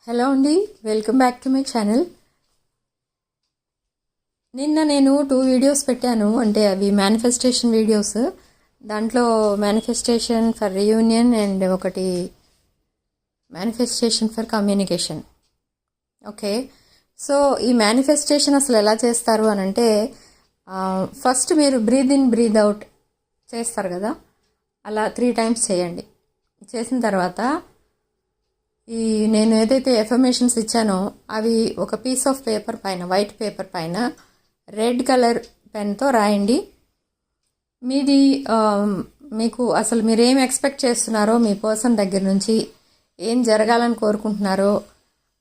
Hello అండి, welcome back to my channel. నిన్న నేను 2 వీడియోస్ పెట్టాను. అంటే అవి మేనిఫెస్టేషన్ వీడియోస్. దాంట్లో మేనిఫెస్టేషన్ ఫర్ రియూనియన్ అండ్ ఒకటి manifestation for communication. Okay, so ఈ మేనిఫెస్టేషన్ అసలు ఎలా చేస్తారు అని అంటే, ఫస్ట్ మీరు బ్రీద్ ఇన్ బ్రీద్ అవుట్ చేస్తారు కదా, అలా 3 times చేయండి. చేసిన తర్వాత నేను ఏదైతే ఎఫర్మేషన్స్ ఇచ్చానో అవి ఒక పీస్ ఆఫ్ పేపర్ పైన, వైట్ పేపర్ పైన రెడ్ కలర్ పెన్తో రాయండి. మీది మీకు అసలు మీరు ఏం ఎక్స్పెక్ట్ చేస్తున్నారో, మీ పర్సన్ దగ్గర నుంచి ఏం జరగాలని కోరుకుంటున్నారో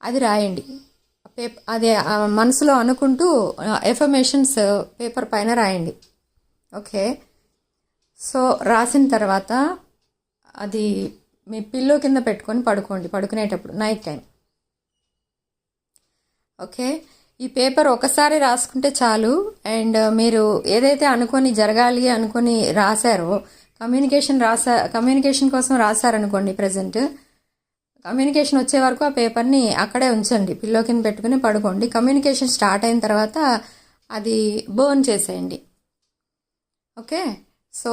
అది రాయండి. అదే మనసులో అనుకుంటూ ఎఫర్మేషన్స్ పేపర్ పైన రాయండి. ఓకే, సో రాసిన తర్వాత అది మీ పిల్లో కింద పెట్టుకొని పడుకోండి, పడుకునేటప్పుడు నైట్ టైం. ఓకే, ఈ పేపర్ ఒకసారి రాసుకుంటే చాలు. అండ్ మీరు ఏదైతే అనుకొని జరగాలి అనుకొని రాశారో, కమ్యూనికేషన్ కోసం రాశారనుకోండి, ప్రజెంట్ కమ్యూనికేషన్ వచ్చే వరకు ఆ పేపర్ని అక్కడే ఉంచండి, పిల్లో కింద పెట్టుకుని పడుకోండి. కమ్యూనికేషన్ స్టార్ట్ అయిన తర్వాత అది బర్న్ చేసేయండి. ఓకే, సో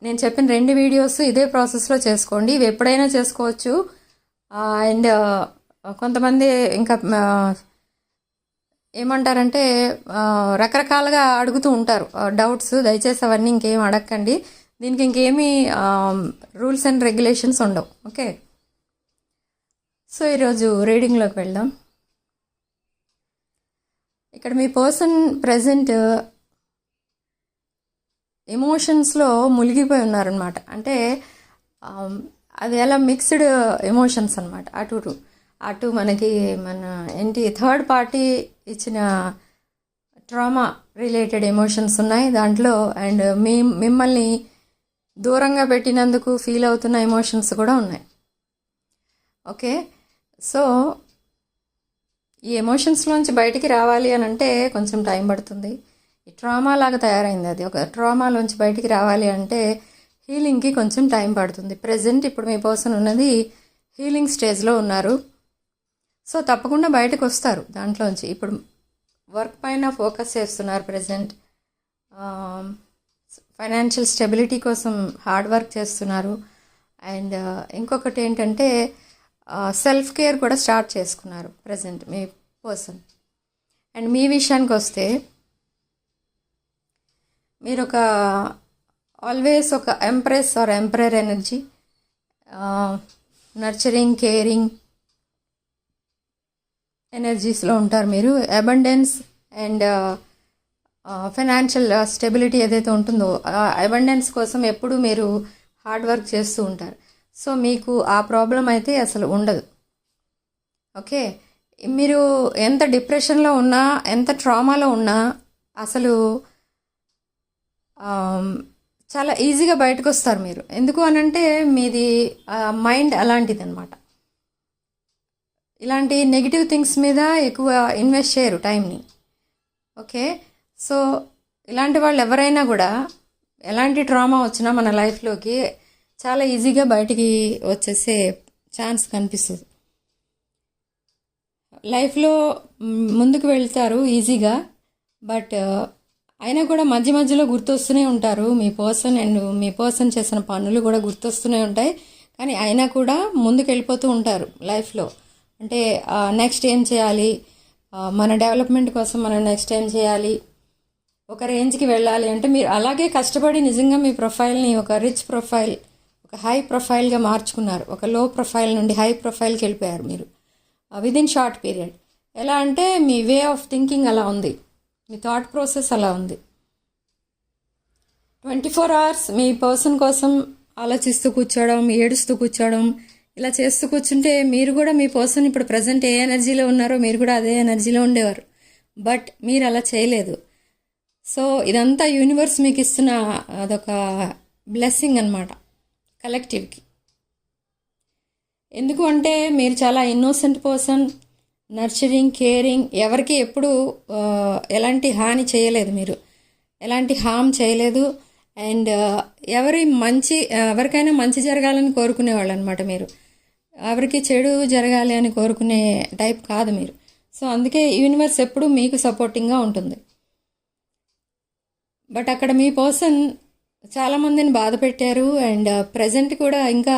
నేను చెప్పిన 2 వీడియోస్ ఇదే ప్రాసెస్లో చేసుకోండి. ఇవి ఎప్పుడైనా చేసుకోవచ్చు. అండ్ కొంతమంది ఇంకా ఏమంటారంటే రకరకాలుగా అడుగుతూ ఉంటారు డౌట్స్. దయచేసి అవన్నీ ఇంకేం అడగకండి. దీనికి ఇంకేమీ రూల్స్ అండ్ రెగ్యులేషన్స్ ఉండవు. ఓకే, సో ఈరోజు రీడింగ్లోకి వెళ్దాం. ఇక్కడ మీ పర్సన్ ప్రజెంట్ ఎమోషన్స్లో మునిగిపోయి ఉన్నారనమాట. అంటే అది ఎలా మిక్స్డ్ ఎమోషన్స్ అనమాట. అటు మనకి ఏంటి థర్డ్ పార్టీ ఇచ్చిన ట్రామా రిలేటెడ్ ఎమోషన్స్ ఉన్నాయి దాంట్లో. అండ్ మిమ్మల్ని దూరంగా పెట్టినందుకు ఫీల్ అవుతున్న ఎమోషన్స్ కూడా ఉన్నాయి. ఓకే, సో ఈ ఎమోషన్స్లోంచి బయటికి రావాలి అని అంటే కొంచెం టైం పడుతుంది. ఈ ట్రామా లాగా తయారైంది. అది ఒక ట్రామాలోంచి బయటికి రావాలి అంటే హీలింగ్కి కొంచెం టైం పడుతుంది. ప్రజెంట్ ఇప్పుడు మీ పర్సన్ ఉన్నది హీలింగ్ స్టేజ్లో ఉన్నారు. సో తప్పకుండా బయటకు వస్తారు దాంట్లోంచి. ఇప్పుడు వర్క్ పైన ఫోకస్ చేస్తున్నారు ప్రజెంట్. ఫైనాన్షియల్ స్టెబిలిటీ కోసం హార్డ్ వర్క్ చేస్తున్నారు. అండ్ ఇంకొకటి ఏంటంటే సెల్ఫ్ కేర్ కూడా స్టార్ట్ చేసుకున్నారు ప్రజెంట్ మీ పర్సన్. అండ్ మీ విషయానికి వస్తే, మీరు ఆల్వేస్ ఒక empress or emperor energy, nurturing, caring ఎనర్జీస్లో ఉంటారు మీరు. అబండెన్స్ అండ్ ఫైనాన్షియల్ స్టెబిలిటీ ఏదైతే ఉంటుందో ఆ అబండెన్స్ కోసం ఎప్పుడు మీరు హార్డ్ వర్క్ చేస్తూ ఉంటారు. సో మీకు ఆ ప్రాబ్లం అయితే అసలు ఉండదు. ఓకే, మీరు ఎంత డిప్రెషన్లో ఉన్నా, ఎంత ట్రామాలో ఉన్నా అసలు చాలా ఈజీగా బయటకు వస్తారు మీరు. ఎందుకు అనంటే మీది మైండ్ అలాంటిది అనమాట. ఇలాంటి నెగిటివ్ థింగ్స్ మీద ఎక్కువ ఇన్వెస్ట్ చేయరు టైంని. ఓకే, సో ఇలాంటి వాళ్ళు ఎవరైనా కూడా ఎలాంటి ట్రామా వచ్చినా మన లైఫ్లోకి చాలా ఈజీగా బయటికి వచ్చేసే ఛాన్స్ కనిపిస్తుంది. లైఫ్లో ముందుకు వెళ్తారు ఈజీగా, బట్ అయినా కూడా మధ్య మధ్యలో గుర్తొస్తూనే ఉంటారు మీ పర్సన్. అండ్ మీ పర్సన్ చేసిన పనులు కూడా గుర్తొస్తూనే ఉంటాయి. కానీ అయినా కూడా ముందుకు వెళ్ళిపోతూ ఉంటారు లైఫ్లో. అంటే నెక్స్ట్ ఏం చేయాలి, మన డెవలప్మెంట్ కోసం మనం నెక్స్ట్ ఏం చేయాలి, ఒక రేంజ్కి వెళ్ళాలి అంటే మీరు అలాగే కష్టపడి నిజంగా మీ ప్రొఫైల్ని ఒక రిచ్ ప్రొఫైల్, ఒక హై ప్రొఫైల్గా మార్చుకున్నారు. ఒక లో ప్రొఫైల్ నుండి హై ప్రొఫైల్కి వెళ్ళిపోయారు మీరు విదిన్ షార్ట్ పీరియడ్. ఎలా అంటే మీ వే ఆఫ్ థింకింగ్ అలా ఉంది, మీ థాట్ ప్రాసెస్ అలా ఉంది. 24 hours మీ పర్సన్ కోసం ఆలోచిస్తూ కూర్చోవడం, ఏడుస్తూ కూర్చోవడం, ఇలా చేస్తూ కూర్చుంటే మీరు కూడా మీ పర్సన్ ఇప్పుడు ప్రజెంట్ ఏ ఎనర్జీలో ఉన్నారో మీరు కూడా అదే ఎనర్జీలో ఉండేవారు. బట్ మీరు అలా చేయలేదు. సో ఇదంతా యూనివర్స్ మీకు ఇస్తున్న అదొక బ్లెస్సింగ్ అనమాట కలెక్టివ్కి. ఎందుకు అంటే మీరు చాలా ఇన్నోసెంట్ పర్సన్, నర్చరింగ్, కేరింగ్, ఎవరికి ఎప్పుడు ఎలాంటి హాని చేయలేదు, మీరు ఎలాంటి హామ్ చేయలేదు. అండ్ ఎవరికైనా మంచి జరగాలని కోరుకునేవాళ్ళు అనమాట మీరు. ఎవరికి చెడు జరగాలి అని కోరుకునే టైప్ కాదు మీరు. సో అందుకే యూనివర్స్ ఎప్పుడు మీకు సపోర్టింగ్గా ఉంటుంది. బట్ అక్కడ మీ పర్సన్ చాలామందిని బాధ పెట్టారు. అండ్ ప్రజెంట్ కూడా ఇంకా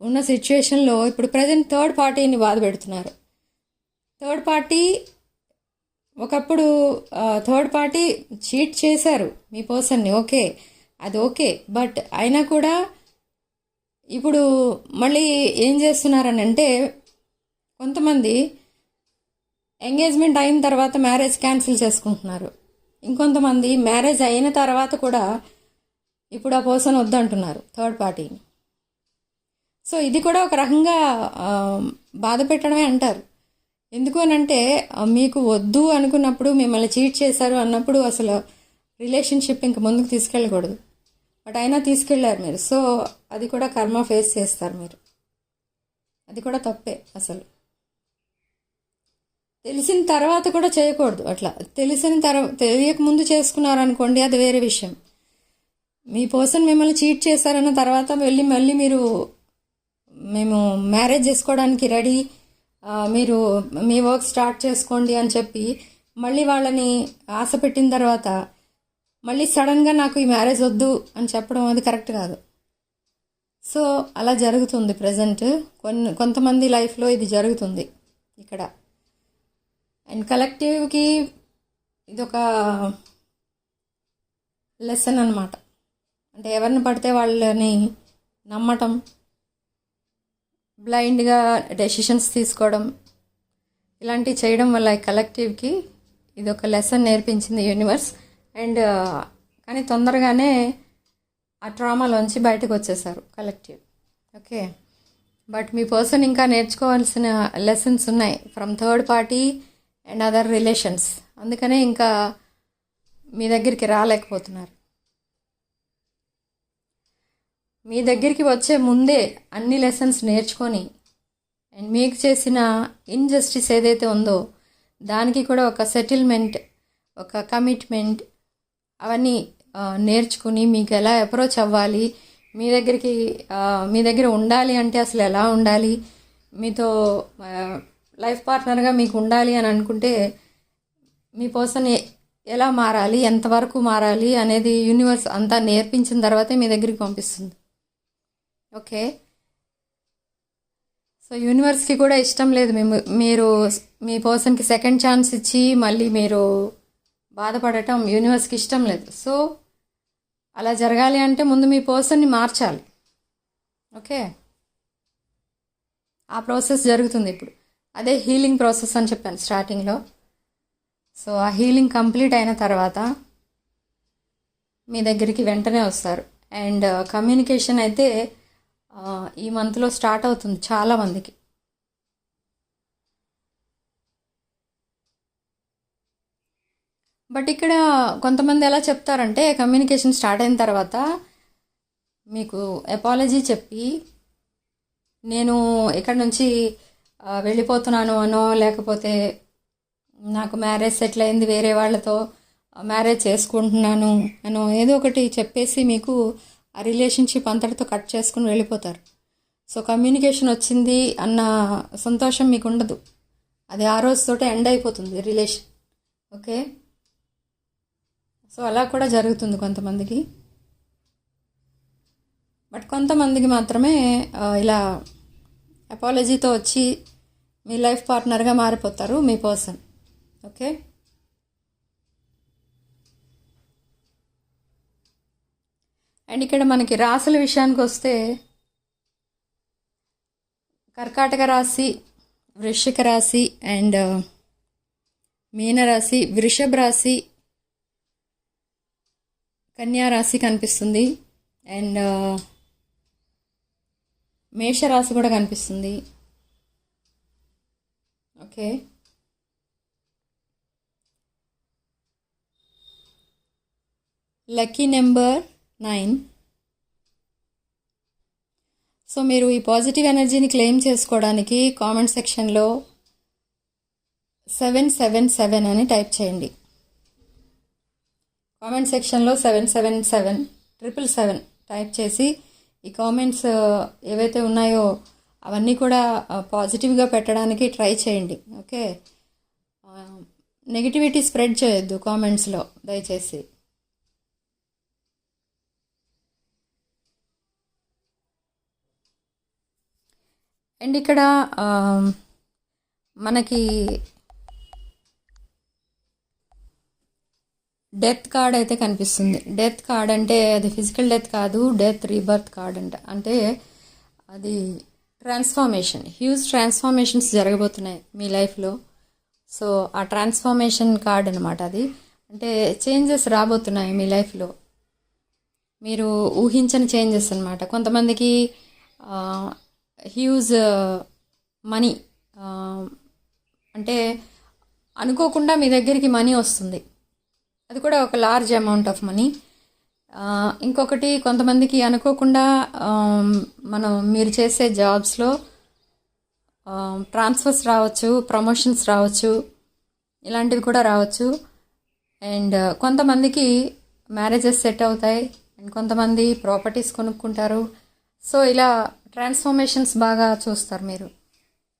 ఉన్న సిచ్యువేషన్లో ఇప్పుడు ప్రజెంట్ థర్డ్ పార్టీని బాధ పెడుతున్నారు. థర్డ్ పార్టీ ఒకప్పుడు థర్డ్ పార్టీ చీట్ చేశారు మీ పర్సన్ని, ఓకే, అది ఓకే. బట్ అయినా కూడా ఇప్పుడు మళ్ళీ ఏం చేస్తున్నారని అంటే, కొంతమంది ఎంగేజ్మెంట్ అయిన తర్వాత మ్యారేజ్ క్యాన్సిల్ చేసుకుంటున్నారు. ఇంకొంతమంది మ్యారేజ్ అయిన తర్వాత కూడా ఇప్పుడు ఆ పర్సన్ వద్దంటున్నారు థర్డ్ పార్టీని. సో ఇది కూడా ఒక రకంగా బాధ పెట్టడమే అంటారు. ఎందుకు అనంటే మీకు వద్దు అనుకున్నప్పుడు, మిమ్మల్ని చీట్ చేశారు అన్నప్పుడు అసలు రిలేషన్షిప్ ఇంక ముందుకు తీసుకెళ్ళకూడదు. బట్ అయినా తీసుకెళ్లారు మీరు. సో అది కూడా కర్మ ఫేస్ చేస్తారు మీరు. అది కూడా తప్పే. అసలు తెలిసిన తర్వాత కూడా చేయకూడదు అట్లా. తెలియక ముందు చేసుకున్నారనుకోండి, అది వేరే విషయం. మీ పర్సన్ మిమ్మల్ని చీట్ చేశారన్న తర్వాత మళ్ళీ మీరు మేము మ్యారేజ్ చేసుకోవడానికి రెడీ, మీరు మీ వర్క్ స్టార్ట్ చేసుకోండి అని చెప్పి మళ్ళీ వాళ్ళని ఆశ పెట్టిన తర్వాత మళ్ళీ సడన్గా నాకు ఈ మ్యారేజ్ వద్దు అని చెప్పడం అది కరెక్ట్ కాదు. సో అలా జరుగుతుంది ప్రజెంట్ కొంతమంది లైఫ్లో ఇది జరుగుతుంది ఇక్కడ. అండ్ కలెక్టివ్కి ఇదొక లెసన్ అన్నమాట. అంటే ఎవరిని పడితే వాళ్ళని నమ్మటం, బ్లైండ్గా డెసిషన్స్ తీసుకోవడం, ఇలాంటివి చేయడం వల్ల కలెక్టివ్కి ఇది ఒక లెసన్ నేర్పించింది యూనివర్స్. అండ్ కానీ తొందరగానే ఆ ట్రామాలోంచి బయటకు వచ్చేసారు collective. Okay, but me person ఇంకా నేర్చుకోవాల్సిన లెసన్స్ ఉన్నాయి from third party and other relations. అందుకనే ఇంకా మీ దగ్గరికి రాలేకపోతున్నారు. మీ దగ్గరికి వచ్చే ముందే అన్ని లెసన్స్ నేర్చుకొని అండ్ మీకు చేసిన ఇన్జస్టిస్ ఏదైతే ఉందో దానికి కూడా ఒక సెటిల్మెంట్, ఒక కమిట్మెంట్, అవన్నీ నేర్చుకుని మీకు ఎలా అప్రోచ్ అవ్వాలి, మీ దగ్గర ఉండాలి అంటే అసలు ఎలా ఉండాలి, మీతో లైఫ్ పార్ట్నర్గా మీకు ఉండాలి అని అనుకుంటే మీ పర్సన్ ఎలా మారాలి, ఎంతవరకు మారాలి అనేది యూనివర్స్ అంతా నేర్పించిన తర్వాతే మీ దగ్గరికి పంపిస్తుంది. ఓకే, సో యూనివర్స్కి కూడా ఇష్టం లేదు మీరు మీ పర్సన్కి సెకండ్ ఛాన్స్ ఇచ్చి మళ్ళీ మీరు బాధపడటం యూనివర్స్కి ఇష్టం లేదు. సో అలా జరగాలి అంటే ముందు మీ పర్సన్ని మార్చాలి. ఓకే, ఆ ప్రాసెస్ జరుగుతుంది ఇప్పుడు. అదే హీలింగ్ ప్రాసెస్ అని చెప్పాను స్టార్టింగ్లో. సో ఆ హీలింగ్ కంప్లీట్ అయిన తర్వాత మీ దగ్గరికి వెంటనే వస్తారు. అండ్ కమ్యూనికేషన్ అయితే ఈ మంత్లో స్టార్ట్ అవుతుంది చాలామందికి. బట్ ఇక్కడ కొంతమంది ఎలా చెప్తారంటే, కమ్యూనికేషన్ స్టార్ట్ అయిన తర్వాత మీకు అపాలజీ చెప్పి నేను ఇక్కడ నుంచి వెళ్ళిపోతున్నాను అనో, లేకపోతే నాకు మ్యారేజ్ సెటిల్ అయింది, వేరే వాళ్ళతో మ్యారేజ్ చేసుకుంటున్నాను అనో ఏదో ఒకటి చెప్పేసి మీకు ఆ రిలేషన్షిప్ అంతటితో కట్ చేసుకుని వెళ్ళిపోతారు. సో కమ్యూనికేషన్ వచ్చింది అన్న సంతోషం మీకు ఉండదు. అది ఆ రోజుతోటే ఎండ్ అయిపోతుంది రిలేషన్. ఓకే, సో అలా కూడా జరుగుతుంది కొంతమందికి. బట్ కొంతమందికి మాత్రమే ఇలా అపాలజీతో వచ్చి మీ లైఫ్ పార్ట్నర్గా మారిపోతారు మీ పర్సన్. ఓకే, అండ్ ఇక్కడ మనకి రాశుల విషయానికి వస్తే కర్కాటక రాశి, వృశ్చిక రాశి అండ్ మీనరాశి, వృషభ రాశి, కన్యా రాశి కనిపిస్తుంది. అండ్ మేషరాశి కూడా కనిపిస్తుంది. Okay, lucky number 9. సో మీరు ఈ పాజిటివ్ ఎనర్జీని క్లెయిమ్ చేసుకోవడానికి కామెంట్ సెక్షన్లో 777 అని టైప్ చేయండి. కామెంట్ సెక్షన్లో 777 777 టైప్ చేసి ఈ కామెంట్స్ ఏవైతే ఉన్నాయో అవన్నీ కూడా పాజిటివ్గా పెట్టడానికి ట్రై చేయండి. ఓకే, నెగిటివిటీ స్ప్రెడ్ చేయొద్దు కామెంట్స్లో దయచేసి. అండ్ ఇక్కడ మనకి డెత్ కార్డ్ అయితే కనిపిస్తుంది. డెత్ కార్డ్ అంటే అది ఫిజికల్ డెత్ కాదు, డెత్ రీబర్త్ కార్డ్ అంటే అది ట్రాన్స్ఫార్మేషన్, హ్యూజ్ ట్రాన్స్ఫార్మేషన్స్ జరగబోతున్నాయి మీ లైఫ్లో. సో ఆ ట్రాన్స్ఫార్మేషన్ కార్డ్ అనమాట అది. అంటే చేంజెస్ రాబోతున్నాయి మీ లైఫ్లో, మీరు ఊహించని చేంజెస్ అనమాట. కొంతమందికి హ్యూజ్ మనీ, అంటే అనుకోకుండా మీ దగ్గరికి మనీ వస్తుంది, అది కూడా ఒక లార్జ్ అమౌంట్ ఆఫ్ మనీ. ఇంకొకటి కొంతమందికి అనుకోకుండా మీరు చేసే జాబ్స్లో ట్రాన్స్ఫర్స్ రావచ్చు, ప్రమోషన్స్ రావచ్చు, ఇలాంటివి కూడా రావచ్చు. అండ్ కొంతమందికి మ్యారేజెస్ సెట్ అవుతాయి, అండ్ కొంతమంది ప్రాపర్టీస్ కొనుక్కుంటారు. సో ఇలా ట్రాన్స్ఫర్మేషన్స్ బాగా చూస్తారు మీరు,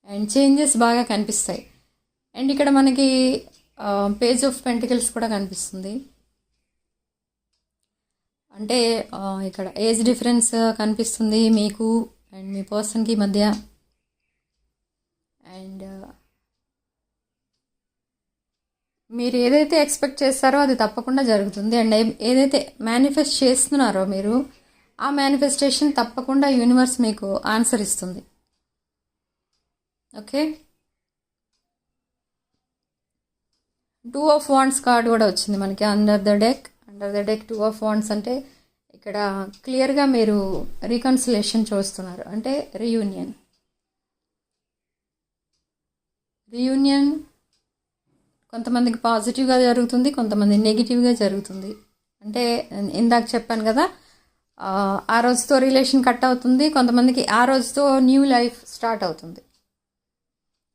అండ్ చేంజెస్ బాగా కనిపిస్తాయి. అండ్ ఇక్కడ మనకి పేజ్ ఆఫ్ పెంటికల్స్ కూడా కనిపిస్తుంది. అంటే ఇక్కడ ఏజ్ డిఫరెన్స్ కనిపిస్తుంది మీకు అండ్ మీ పర్సన్కి మధ్య. అండ్ మీరు ఏదైతే ఎక్స్పెక్ట్ చేస్తారో అది తప్పకుండా జరుగుతుంది. అండ్ ఏదైతే మేనిఫెస్ట్ చేస్తున్నారో మీరు, ఆ మేనిఫెస్టేషన్ తప్పకుండా యూనివర్స్ మీకు ఆన్సర్ ఇస్తుంది. ఓకే, 2 of Wands కార్డ్ కూడా వచ్చింది మనకి under the deck. 2 of Wands అంటే ఇక్కడ క్లియర్గా మీరు రీకన్సిలేషన్ చూస్తున్నారు, అంటే రీయూనియన్ కొంతమందికి పాజిటివ్గా జరుగుతుంది, కొంతమంది నెగిటివ్గా జరుగుతుంది. అంటే ఇందాక చెప్పాను కదా, ఆ రోజుతో రిలేషన్ కట్ అవుతుంది, కొంతమందికి ఆ రోజుతో న్యూ లైఫ్ స్టార్ట్ అవుతుంది.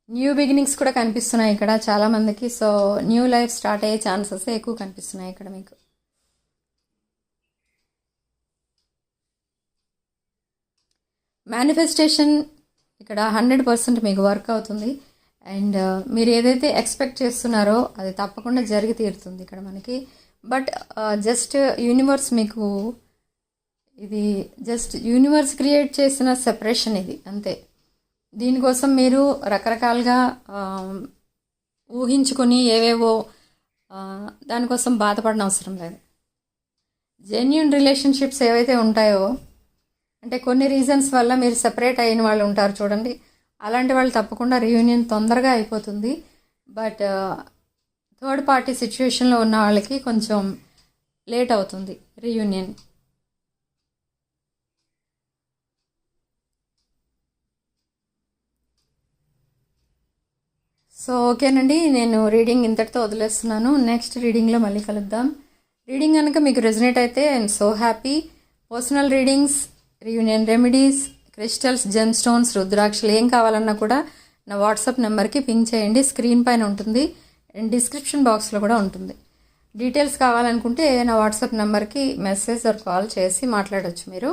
న్యూ బిగినింగ్స్ కూడా కనిపిస్తున్నాయి ఇక్కడ చాలామందికి. సో న్యూ లైఫ్ స్టార్ట్ అయ్యే ఛాన్సెస్ ఎక్కువ కనిపిస్తున్నాయి ఇక్కడ మీకు. మేనిఫెస్టేషన్ ఇక్కడ 100% మీకు వర్క్ అవుతుంది. అండ్ మీరు ఏదైతే ఎక్స్పెక్ట్ చేస్తున్నారో అది తప్పకుండా జరిగి తీరుతుంది ఇక్కడ మనకి. బట్ జస్ట్ యూనివర్స్ మీకు, ఇది జస్ట్ యూనివర్స్ క్రియేట్ చేసిన సెపరేషన్ ఇది, అంతే. దీనికోసం మీరు రకరకాలుగా ఊహించుకొని ఏవేవో దానికోసం బాధపడిన అవసరం లేదు. జెన్యూన్ రిలేషన్షిప్స్ ఏవైతే ఉంటాయో, అంటే కొన్ని రీజన్స్ వల్ల మీరు సెపరేట్ అయిన వాళ్ళు ఉంటారు చూడండి, అలాంటి వాళ్ళు తప్పకుండా రీయూనియన్ తొందరగా అయిపోతుంది. బట్ థర్డ్ పార్టీ సిచ్యువేషన్లో ఉన్న వాళ్ళకి కొంచెం లేట్ అవుతుంది రీయూనియన్. సో ఓకేనండి, నేను రీడింగ్ ఇంతటితో వదిలేస్తున్నాను. నెక్స్ట్ రీడింగ్లో మళ్ళీ కలుద్దాం. రీడింగ్ కనుక మీకు రెజనేట్ అయితే I'm so happy. Personal readings, reunion remedies, crystals, gem stones, రుద్రాక్షలు ఏం కావాలన్నా కూడా నా వాట్సాప్ నెంబర్కి పింక్ చేయండి. స్క్రీన్ పైన ఉంటుంది అండ్ డిస్క్రిప్షన్ బాక్స్లో కూడా ఉంటుంది. డీటెయిల్స్ కావాలనుకుంటే నా వాట్సాప్ నెంబర్కి మెసేజ్ ఆర్ కాల్ చేసి మాట్లాడవచ్చు మీరు.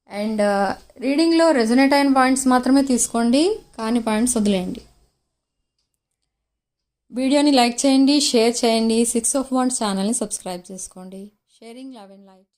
అండ్ రీడింగ్లో రెజనేట్ అయిన పాయింట్స్ మాత్రమే తీసుకోండి, కాని పాయింట్స్ వదిలేయండి. వీడియోని లైక్ చేయండి, షేర్ చేయండి. 6 of Wands ఛానల్ని సబ్స్క్రైబ్ చేసుకోండి. Sharing love and light.